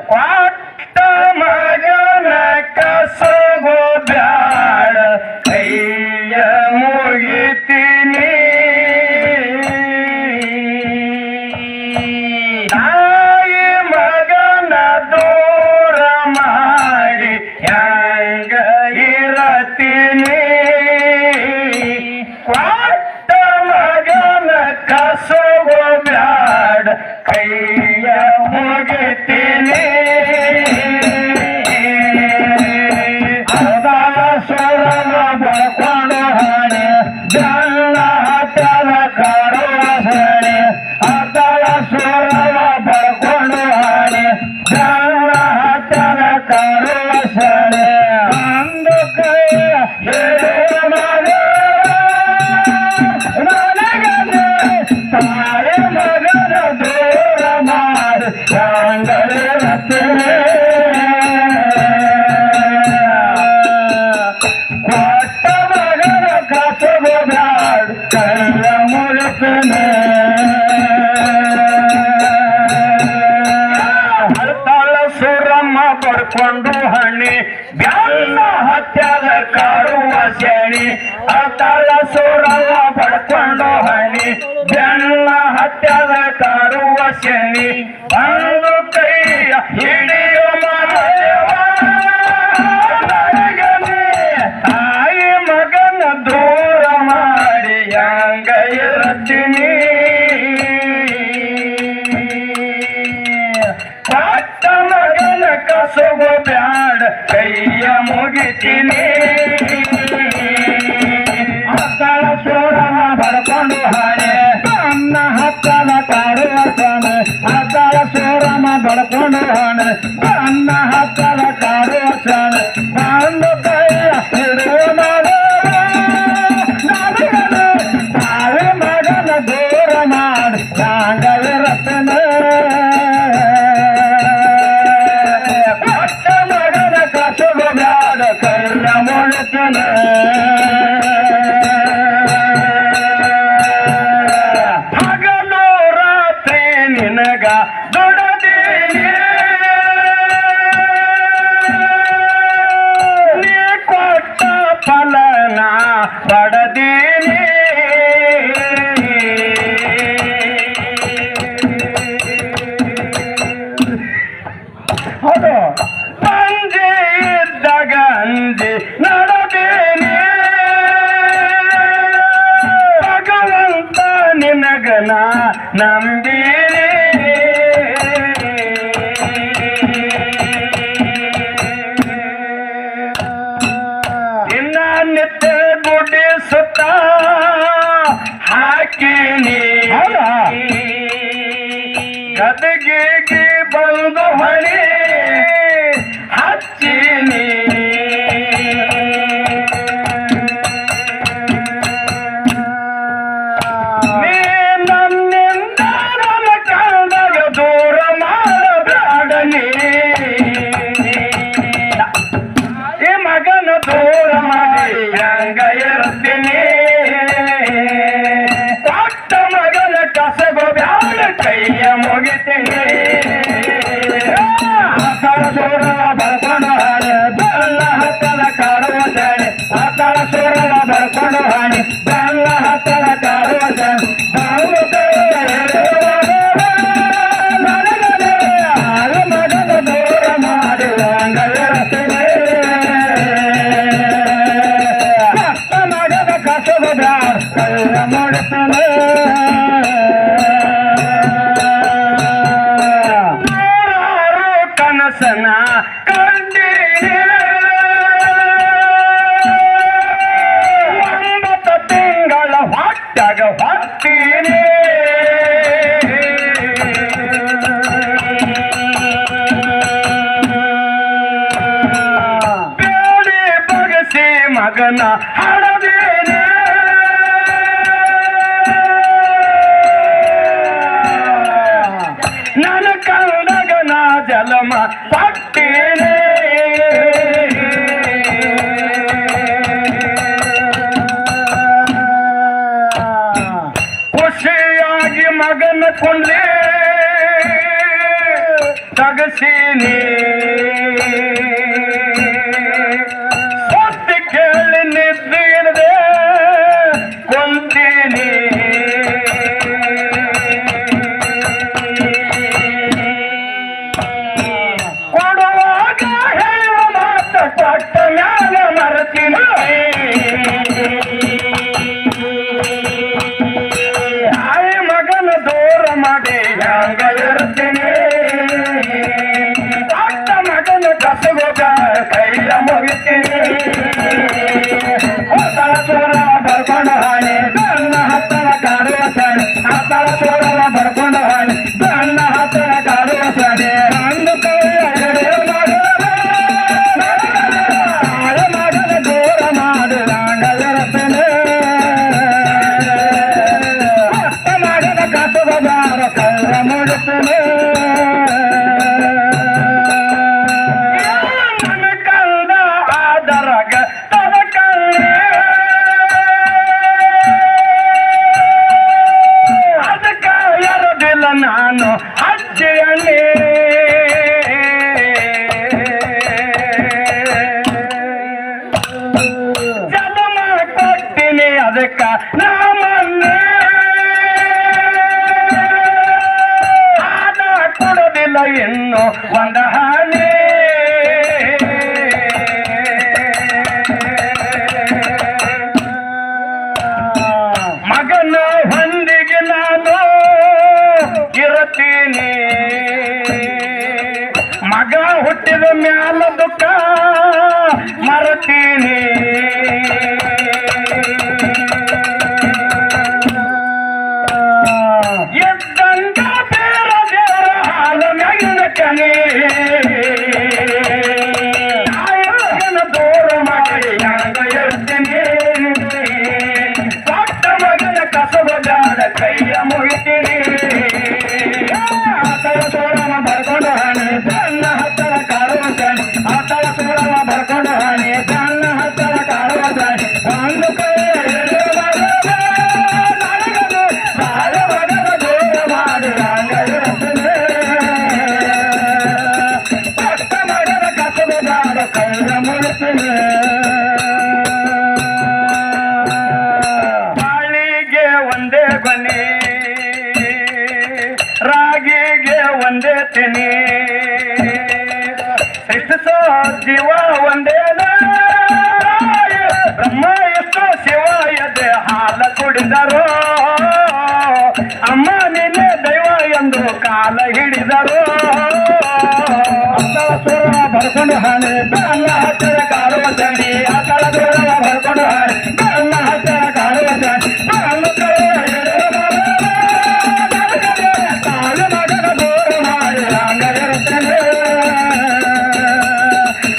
ಕೊಟ್ಟ ಮಗನ ಕಸಗೋ ಬ್ಯಾಡ ಕೈಯ ಮುಗಿತೀನಿ ತಾಯಿ ಮಗನ ದೂರ ಮಾಡಿ ಹೆಂಗ ಇರತೀನಿ ಕೊಟ್ಟ ಮಗನ ಕಸಗೋ ಬ್ಯಾಡ ಕೈಯ ಮುಗಿತೀನಿ ಸ್ವರನ ಬರ್ಕೊಂಡು ಹಾಡಿ ಜಲ್ಲ ಹತ್ತದ ಕಾಡುವ ಸಣಿ ಅದಳ ಸ್ವರನ ಬರ್ಕೊಂಡು ಹಾಡಿ ಜಲ್ಲ ಹತ್ತದ ಕಾಡುವ ಸಣಿ ಒಂದು ಕೈಯ ತಾಯಿ ಮಗನ ದೂರ ಮಾಡಿ ಹೆಂಗಲಿರತೀನಿ ಕೊಟ್ಟ ಮಗನ ಕಸಗೋ ಬ್ಯಾಡ ಕೈಯ ಮುಗಿತೀನಿ ಹಳ್ತಾಳ ಸುರಮ್ಮ ಪಡ್ಕೊಂಡು ಹಣ್ಣಿ ಬ್ಯಾಲ ಹತ್ಯಾದ ಕಾಡುವ ಶೇಣಿ ಹಳ್ತಾಳ ಸುರಮ್ಮ ಪಡ್ಕೊಂಡು ಹಣ್ಣಿ ಬೆಲ್ಲ ಹತ್ಯಾದ ಕಾಡುವ ಶೇಣಿ ಬಂದು ಕೈಯ ಹಿಡಿಯೋ ಮಹಾದೇವ ತಾಯಿ ಮಗನ ದೂರ ಮಾಡಿ ಹೆಂಗ ಇರತೀನಿ ಕೊಟ್ಟ ಮಗನ ಕಸಗೋ ಬ್ಯಾಡ ಕೈಯ ಮುಗಿತೀನಿ ಹತ್ತಳ ಸೋರನ ಬಡ್ಕೊಂಡು ಹಾಡೆ ಅನ್ನ ಹತ್ತಲ ಕಾಡುವ ಸಣೆ ಹತ್ತಳ ಸೋರನ ಬಡ್ಕೊಂಡು ಹಾಡೆ ಅನ್ನ ಹತ್ತಲ ಕಾಡುವ ಸಣೆ ಒಂದು ಕೈಯ ಹಿಡಿಯುವ ತಾಯಿ ಮಗನ ದೂರ ಮಾಡಿ ಹೆಂಗಲಿರತೀನಿ ಕೊಟ್ಟ ಮಗನ ಕಸಗೋ ಬ್ಯಾಡ ಕೈಯ ಮುಗಿತೀನಿ ಹಗಲು ರಾತ್ರಿ ನಿನಗ ದುಡದೀನಿ ನೀ ಕೊಟ್ಟ ಫಲನ ಪಡೆದೀನಿ ಹೌದು ಸಂಜೆ ಇದ್ದಾಗ ಅಂಜಿ ನಡೆದೀನಿ ಭಗವಂತ ನಿನಗನ ನಂಬೀನಿ ಇನ್ನ ನಿತ್ಯ ಗುಡಿಸುತ್ತ ಹಾಕಿನಿ ಗದಗಿಗೆ ಬಂದು ಹೊಳಿ ಹಚ್ಚಿನಿ ನೀ ನನ್ನಿಂದ ನನ್ನ ಕಣ್ಣಾಗ ದೂರ ಮಾಡಬೇಡನಿ ಈ ಮಗನ ದೂರ ಮಾಡಿ ಹೆಂಗ ಇರ್ತೀನಿ ಕೊಟ್ಟ ಮಗನ ಕಸಗೋ ಬ್ಯಾಡ ಕೈಯ ಮುಗಿತೀನಿ ಹತ್ತಳ ಸೂರನ ಬರ್ಕೊಂಡು ಹಾಡಿ ಬೆಲ್ಲ ಹತ್ತಲ ಕಾಡುವ ಸಣಿ ಹತ್ತಳ ಸೂರನ ಬರ್ಕೊಂಡು ಹಾಡಿ ಬೆಲ್ಲ ಹತ್ತಲ ಕಾಡುವ ಸಣಿ ತಾಯಿ ಮಗನ ದೂರ ಮಾಡಿ ಹೆಂಗಲಿರತೀನಿ ಕೊಟ್ಟ ಮಗನ ಕಸಗೋ ಬ್ಯಾಡ ಕೈಯ ಮುಗಿತೀನಿ ಕನಸನ ಕಂಡೀನಿ 9 ತಿಂಗಳ ಹೊಟ್ಟಾಗ ಹೊತ್ತೀನಿ ಬೇಡಿ ಬಗಸಿ ಮಗನ ಹಡದೀನಿ ನನ್ನ ಕಣ್ಣಗನ ಜಲಮ ಪಟ್ಟೀನಿ ಖುಷಿಯಾಗಿ ಮಗನ ಕುಂಡ್ಲಿ ತಗಸೀನಿ ಸತ್ತಿ ಕೇಳಿ ನಿದ್ದಿರದೆ ಕೊಂತೀನಿ ಕೊಡುವಾಗ ಹೇಳುವ ಮಾತು ಕೊಟ್ಟ ಮ್ಯಾಲ ಮರೆತೀನಿ ತಾಯಿ ಮಗನ ದೂರ ಮಾಡಿ ಹ್ಯಾಂಗ ಇರ್ತೀನಿ ಕೊಟ್ಟ ಮಗನ ಕಸಗೋಗ ಕೈಯ ಮುಗಿತೀನಿ ಹೊಸಳ ಚೋರ ಬರ್ಕೊಂಡು ಹಾಣಿ ನನ್ನ ಹತ್ತನ ಕಾಡುವ ಸಾಣಿ ಹತ್ತಳ ಚೋರವ ಬರ್ಕೊಂಡು ಹಾಣಿ ನನ್ನ ಹತ್ತನ ಕಾಡುವ ಸಾಣಿ ಅಂದು ಕೈಯ ಹಿಡಿಯ ಮಗನ ದೂರ ಮಾಡಿ ಹ್ಯಾಂಗ ಇರ್ತೀನಿ ಕೊಟ್ಟ ಮಗನ ಕಸಗೋಗಾರ ಕೈಯ ಮುಗಿತೀನಿ ನಾನು ಹಚ್ಚೆಯಲ್ಲಿ ಜನ್ಮ ಕೊಟ್ಟಿನಿ ಅದಕ್ಕ ನಮ್ಮನ್ನೇ ಆದ ಕೊಡೋದಿಲ್ಲ ಇನ್ನು ಒಂದ ಹಾನಿ ಮಗನ ಹೊಂದಿಗೆ ನಾನು ಇರತೀನಿ ಮಗ ಹುಟ್ಟಿದ ಮ್ಯಾಲ ದುಃಖ ಮರತೀನಿ ಎದ್ದಂಗ ಬೇರ ದೇವರ ಹಾಲ ಮ್ಯಾಗಿನ ಕಣಿ ತಾಯಿನ ದೂರ ಮಾಡಿ ಹ್ಯಾಂಗ ಇರ್ತೀನಿ ಕೊಟ್ಟ ಮಗನ ಕಸಬದಾಡ ಕೈಯ ಮುಗಿತೀನಿ ಆತಳ ಸೋಳವ ಬರ್ಕೊಂಡು ಹಾಣಿ ತನ್ನ ಹತ್ತಳ ಕಾಡುವ ಸಾಣಿ ಆತಳ ಸೋಳವ ಬರ್ಕೊಂಡು ಹಾಣಿ ತನ್ನ ಹತ್ತಳ ಕಾಡುವ ಸಾಣಿ ಒಂದು ಕೈಯ ನನಗದು ಬಾಳ ಮಗನ ದೂರ ಮಾಡಿ ಹ್ಯಾಂಗ ಇರ್ತೀನಿ ಕೊಟ್ಟ ಮಗನ ಕಸಬದಾಡ ಕೈಯ ಮುಗಿತೀನಿ ಬಾಳಿಗೆ ಒಂದೇ ಕೊನೆ ರಾಗಿಗೆ ಒಂದೇ ತೆನೆ ಸೃಷ್ಟಿಸೋ ಜೀವ ಒಂದೇನ ಬ್ರಹ್ಮ ಎಷ್ಟು ಶಿವ ಎದೆ ಹಾಲ ಕುಡಿದರು ಅಮ್ಮ ನಿನ್ನೆ ದೈವ ಎಂದು ಕಾಲ ಹಿಡಿದರು ಆತಳ ಸೂರ ಬರ್ಕೊಂಡು ಹಾಣಿ ನನ್ನ ಹತ್ತಿರ ಕಾಡುವ ಚಂಡಿ ಆತಳ ಸೂರವ ಬರ್ಕೊಂಡು ಹಾಣಿ ನನ್ನ ಹತ್ತಿರ ಕಾಡುವ ಚಂಡಿ ನನ್ನ ಕೈಯ ತಾಯಿ ಮಗನ ದೂರ ಮಾಡಿ ಹ್ಯಾಂಗ ಇರ್ತೀನಿ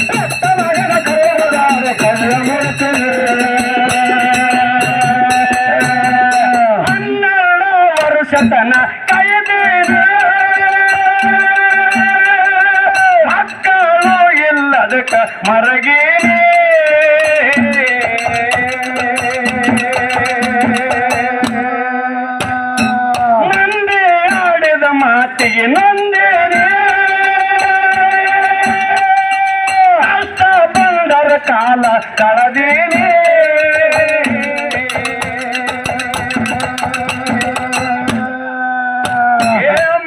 ಕೊಟ್ಟ ಮಗನ ಕೈಯದಾರ ಕೈಯ ಮುಗಿತೀನಿ 12 ವರ್ಷತನ ಕೈದೇನೆ ಮಕ್ಕಳು ಇಲ್ಲದಕ್ಕ ಮರಗೇನೆ ನಂದಿ ಆಡಿದ ಮಾತಿಗೆ ನಂದೇನೆ ಅಷ್ಟ ಬಂದರ ಕಾಲ ಕಳೆದೇನೆ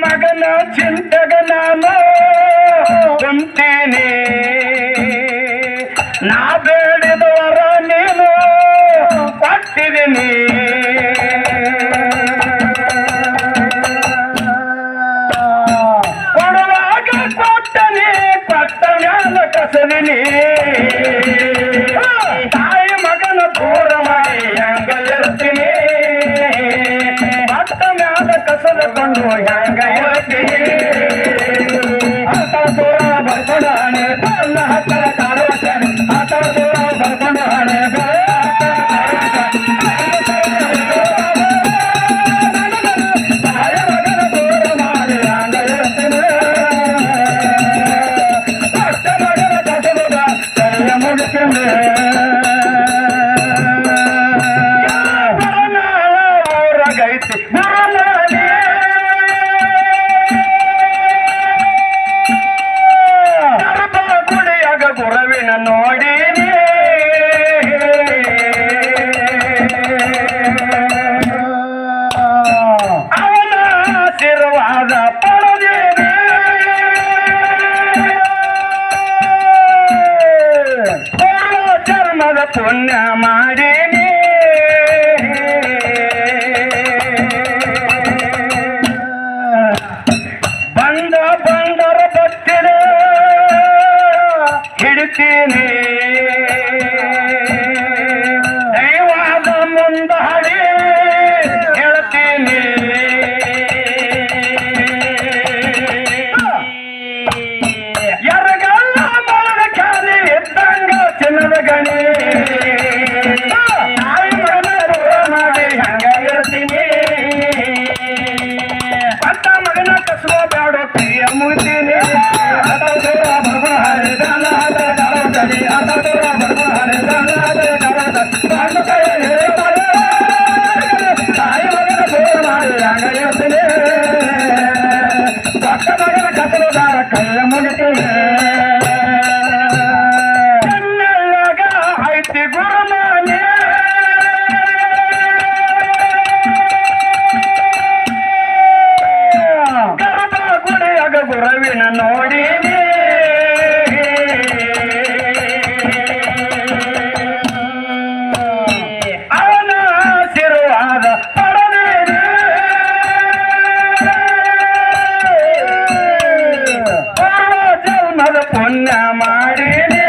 ಮಗನ ಚಿಂತೆಗ ನಾನು ಕುಂತೀನಿ ನಾ ಬೇಡಿದವರ ನೀನು ಕೊಟ್ಟಿದ್ದೀನಿ ಕೊಡುವಾಗ ಕೊಟ್ಟನಿ ಕೊಟ್ಟ ಮ್ಯಾಲ ಕಸದಿನಿ ತಾಯಿ ಮಗನ ದೂರ ಮಾಡಿ ಹ್ಯಾಂಗ ಇರ್ತೀನಿ ಕೊಟ್ಟ ಮ್ಯಾಲ ಕಸದಕೊಂಡು ಹ್ಯಾಂಗ ಇರ್ತೀನಿ ಆತಳ ಸೂರ ಬರ್ಕೊಂಡು ಹಾಣಿ ನನ್ನ ಹತ್ತಳ ಕಾಡುವ ಸಾಣಿ ಆತಳ ಸೂರ ಬರ್ಕೊಂಡು ಹಾಣಿ ತಾಯಿ ಮಗನ ದೂರ ಮಾಡಿ ಹ್ಯಾಂಗ ಇರ್ತೀನಿ ಕೊಟ್ಟ ಮಗನ ಕಸದ ಕೈಯ ಮುಗಿತೀನಿ ಊರಾಗೈತಿ ಗುರುನಾನೇ ಪುಣ್ಯ ಮಾಡೀನಿ ಬಂದರ ಭಕ್ತಿನ ಹಿಡಿತೀನಿ ದೈವಾದ ಮುಂದ ಹಡಿ ಹೇಳ್ತೀನಿ ಎರಗಲ್ಲ ಮರದ ಖಾಲಿ ಇದ್ದಂಗ ಚಿನ್ನದ ಗಣಿ ಮಾಡಿ ಹಂಗ ಇರ್ತೀನಿ ಪಟ್ಟ ಮಗನ ಕಸುವ ಬ್ಯಾಡೋ ಪ್ರಿಯ ಮುಗಿತೀನಿ ತಾಯಿ ಮಗನ ಸೇವೆ ಮಾಡಿ ಹಂಗ ಇರ್ತೀನಿ ಪಟ್ಟ ಮಗನ ಕಸಲುದಾರ ಕೈಯ ಮುಗಿತೀನಿ ಕಣ್ಣೆಳ್ಳಗ ಐತಿ ಗುರುಮಾನೆ ಗರ್ಭ ಗುಡಿಯಾಗ ಗುರುವಿನ ನೋಡೀನಿ ಅವನ ಆಶೀರ್ವಾದ ಪಡೆದೀನಿ ಪೂರ್ವ ಜನ್ಮದ ಪುಣ್ಯ ಮಾಡೀನಿ